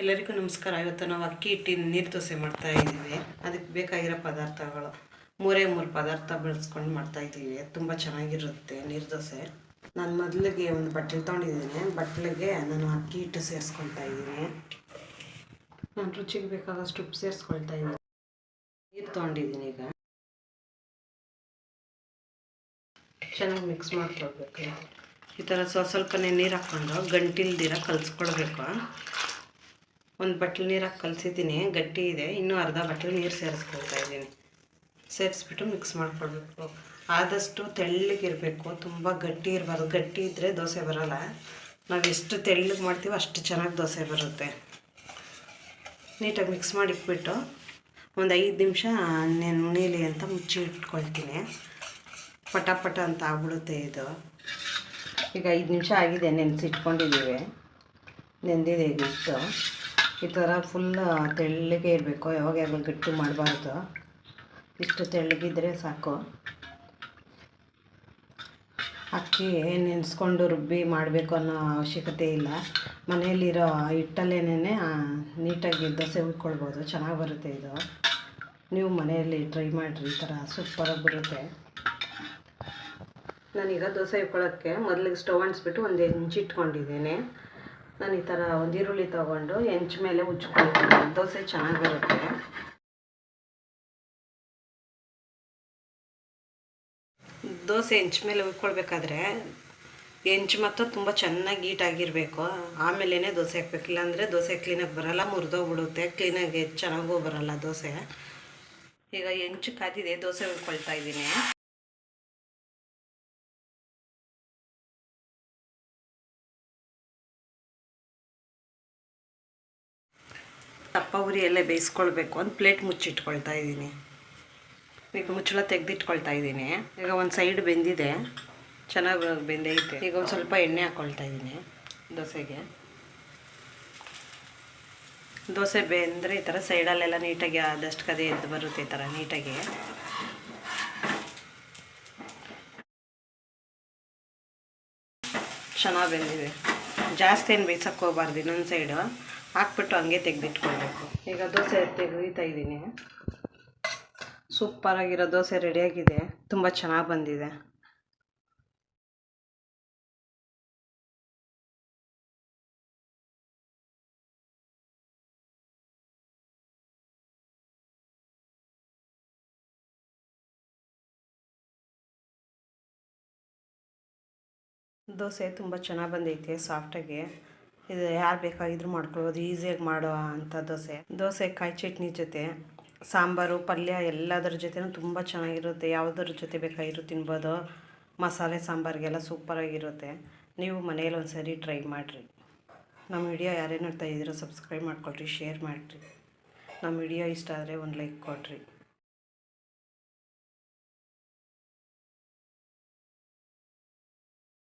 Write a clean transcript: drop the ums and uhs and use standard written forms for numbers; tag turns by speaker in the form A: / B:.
A: ಎಲ್ಲರಿಗೂ ನಮಸ್ಕಾರ. ಇವತ್ತು ನಾವು ಅಕ್ಕಿ ಹಿಟ್ಟಿನ ನೀರು ದೋಸೆ ಮಾಡ್ತಾಯಿದ್ದೀವಿ. ಅದಕ್ಕೆ ಬೇಕಾಗಿರೋ ಪದಾರ್ಥಗಳು ಮೂರೇ ಪದಾರ್ಥ ಬಳಸ್ಕೊಂಡು ಮಾಡ್ತಾಯಿದ್ದೀವಿ. ತುಂಬ ಚೆನ್ನಾಗಿರುತ್ತೆ ನೀರು ದೋಸೆ. ನಾನು ಮೊದಲಿಗೆ ಒಂದು ಬಟ್ಟಲು ತೊಗೊಂಡಿದ್ದೀನಿ. ಬಟ್ಟಲಿಗೆ ನಾನು ಅಕ್ಕಿ ಹಿಟ್ಟು ಸೇರಿಸ್ಕೊಳ್ತಾ ಇದ್ದೀನಿ. ನಾನು ರುಚಿಗೆ ಬೇಕಾದಷ್ಟು ಉಪ್ಪು ಸೇರಿಸ್ಕೊಳ್ತಾ ಇದ್ದೀನಿ. ನೀರು ತೊಗೊಂಡಿದ್ದೀನಿ. ಈಗ ಚೆನ್ನಾಗಿ ಮಿಕ್ಸ್ ಮಾಡ್ಕೊಳ್ಬೇಕು. ಈ ಥರ ಸ್ವಲ್ಪನೇ ನೀರು ಹಾಕ್ಕೊಂಡು ಗಂಟಿಲ್ದಿರ ಕಲಿಸ್ಕೊಳ್ಬೇಕು. ಒಂದು ಬಟ್ಲು ನೀರು ಹಾಕಿ ಕಲಸಿದ್ದೀನಿ, ಗಟ್ಟಿ ಇದೆ. ಇನ್ನೂ ಅರ್ಧ ಬಟ್ಲು ನೀರು ಸೇರಿಸ್ಕೊಳ್ತಾ ಇದ್ದೀನಿ. ಸೇರಿಸ್ಬಿಟ್ಟು ಮಿಕ್ಸ್ ಮಾಡ್ಕೊಳ್ಬೇಕು. ಆದಷ್ಟು ತೆಳ್ಳಗಿರಬೇಕು, ತುಂಬ ಗಟ್ಟಿ ಇರಬಾರ್ದು. ಗಟ್ಟಿ ಇದ್ದರೆ ದೋಸೆ ಬರೋಲ್ಲ. ನಾವು ಎಷ್ಟು ತೆಳ್ಳಗೆ ಮಾಡ್ತೀವೋ ಅಷ್ಟು ಚೆನ್ನಾಗಿ ದೋಸೆ ಬರುತ್ತೆ. ನೀಟಾಗಿ ಮಿಕ್ಸ್ ಮಾಡಿ ಇಟ್ಬಿಟ್ಟು ಒಂದು 5 ನಿಮಿಷ ನೆನೀಲಿ ಅಂತ ಮುಚ್ಚಿ ಇಟ್ಕೊಳ್ತೀನಿ. ಪಟ ಅಂತ ಆಗ್ಬಿಡುತ್ತೆ ಇದು. ಈಗ 5 ನಿಮಿಷ ಆಗಿದೆ, ನೆನೆಸಿಟ್ಕೊಂಡಿದ್ದೀವಿ. ನೆಂದಿದೆ ಈಗ ಇಷ್ಟು. ಈ ಥರ ಫುಲ್ ತೆಳ್ಳಗೆ ಇರಬೇಕು, ಯಾವಾಗ ಗಟ್ಟಿ ಮಾಡಬಾರ್ದು. ಇಷ್ಟು ತೆಳ್ಳಗಿದ್ರೆ ಸಾಕು. ಅಕ್ಕಿ ನೆನೆಸ್ಕೊಂಡು ರುಬ್ಬಿ ಮಾಡಬೇಕು ಅನ್ನೋ ಅವಶ್ಯಕತೆ ಇಲ್ಲ. ಮನೆಯಲ್ಲಿರೋ ಹಿಟ್ಟಲ್ಲೇನೇ ನೀಟಾಗಿ ದೋಸೆ ಹುಯ್ಕೊಳ್ಬೋದು. ಚೆನ್ನಾಗಿ ಬರುತ್ತೆ ಇದು. ನೀವು ಮನೆಯಲ್ಲಿ ಟ್ರೈ ಮಾಡಿರಿ, ಈ ಥರ ಸೂಪರಾಗಿ ಬರುತ್ತೆ. ನಾನೀಗ ದೋಸೆ ಹುಯ್ಕೊಳ್ಳೋಕ್ಕೆ ಮೊದಲಿಗೆ ಸ್ಟವ್ ಅಂಟಿಸ್ಬಿಟ್ಟು ಒಂದು ಹೆಂಚು ಇಟ್ಕೊಂಡಿದ್ದೀನಿ. ನಾನು ಈ ಥರ ಒಂದು ಈರುಳ್ಳಿ ತೊಗೊಂಡು ಹೆಂಚು ಮೇಲೆ ಉಜ್ಕೊಳ್ತೀನಿ. ದೋಸೆ ಚೆನ್ನಾಗಿ ಬರುತ್ತೆ. ದೋಸೆ ಹೆಂಚು ಮೇಲೆ ಉಯ್ಕೊಳ್ಬೇಕಾದ್ರೆ ಹೆಂಚು ಮಾತ್ರ ತುಂಬ ಚೆನ್ನಾಗಿ ಹೀಟಾಗಿರಬೇಕು. ಆಮೇಲೆ ದೋಸೆ ಹಾಕ್ಬೇಕು. ಇಲ್ಲಾಂದರೆ ದೋಸೆ ಕ್ಲೀನಾಗಿ ಬರೋಲ್ಲ, ಮುರಿದೋಗ್ಬಿಡುತ್ತೆ. ಕ್ಲೀನಾಗಿ ಚೆನ್ನಾಗೂ ಬರೋಲ್ಲ ದೋಸೆ. ಈಗ ಹೆಂಚು ಕಾದಿದೆ, ದೋಸೆ ಉಯ್ಕೊಳ್ತಾ ಇದ್ದೀನಿ. ದಪ್ಪ ಉರಿಯಲ್ಲೇ ಬೇಯಿಸ್ಕೊಳ್ಬೇಕು. ಒಂದು ಪ್ಲೇಟ್ ಮುಚ್ಚಿಟ್ಕೊಳ್ತಾ ಇದ್ದೀನಿ. ಈಗ ಮುಚ್ಚಳ ತೆಗೆದಿಟ್ಕೊಳ್ತಾ ಇದ್ದೀನಿ. ಈಗ ಒಂದು ಸೈಡ್ ಬೆಂದಿದೆ, ಚೆನ್ನಾಗಿ ಬೆಂದೈತೆ. ಈಗ ಒಂದು ಸ್ವಲ್ಪ ಎಣ್ಣೆ ಹಾಕ್ಕೊಳ್ತಾ ಇದ್ದೀನಿ ದೋಸೆಗೆ. ದೋಸೆ ಬೆಂದರೆ ಈ ಥರ ಸೈಡಲ್ಲೆಲ್ಲ ನೀಟಾಗಿ ಆದಷ್ಟು ಕದೆ ಎದ್ದು ಬರುತ್ತೆ. ಈ ಥರ ನೀಟಾಗಿ ಚೆನ್ನಾಗಿ ಬೆಂದಿದೆ. ಜಾಸ್ತಿ ಏನು ಬೇಯಿಸೋಕ್ಕೆ ಹೋಗ್ಬಾರ್ದು. ಇನ್ನೊಂದು ಸೈಡು ಹಾಕ್ಬಿಟ್ಟು ಹಂಗೆ ತೆಗೆದಿಟ್ಕೊಳ್ಬೇಕು. ಈಗ ದೋಸೆ ತೆಗೆದಿತಾ ಇದ್ದೀನಿ. ಸೂಪರಾಗಿರೋ ದೋಸೆ ರೆಡಿಯಾಗಿದೆ. ತುಂಬ ಚೆನ್ನಾಗಿ ಬಂದಿದೆ. ದೋಸೆ ತುಂಬ ಚೆನ್ನಾಗಿ ಬಂದೈತೆ, ಸಾಫ್ಟಾಗಿ. ಇದು ಯಾರು ಬೇಕಾಗಿದ್ರೂ ಮಾಡ್ಕೊಳ್ಬೋದು. ಈಸಿಯಾಗಿ ಮಾಡೋ ಅಂಥ ದೋಸೆ ಕಾಯಿ ಚಟ್ನಿ ಜೊತೆ, ಸಾಂಬಾರು, ಪಲ್ಯ ಎಲ್ಲದರ ಜೊತೆನೂ ತುಂಬ ಚೆನ್ನಾಗಿರುತ್ತೆ. ಯಾವುದರ ಜೊತೆ ಬೇಕಾಗಿರೋ ತಿನ್ಬೋದು. ಮಸಾಲೆ ಸಾಂಬಾರಿಗೆಲ್ಲ ಸೂಪರಾಗಿರುತ್ತೆ. ನೀವು ಮನೇಲಿ ಒಂದು ಸರಿ ಟ್ರೈ ಮಾಡಿರಿ. ನಮ್ಮ ವಿಡಿಯೋ ಯಾರೇನು ನೋಡ್ತಾ ಇದ್ದೀರೋ ಸಬ್ಸ್ಕ್ರೈಬ್ ಮಾಡ್ಕೊಳ್ರಿ, ಶೇರ್ ಮಾಡಿರಿ. ನಮ್ಮ ವಿಡಿಯೋ ಇಷ್ಟ ಆದರೆ ಒಂದು ಲೈಕ್ ಕೊಡಿರಿ.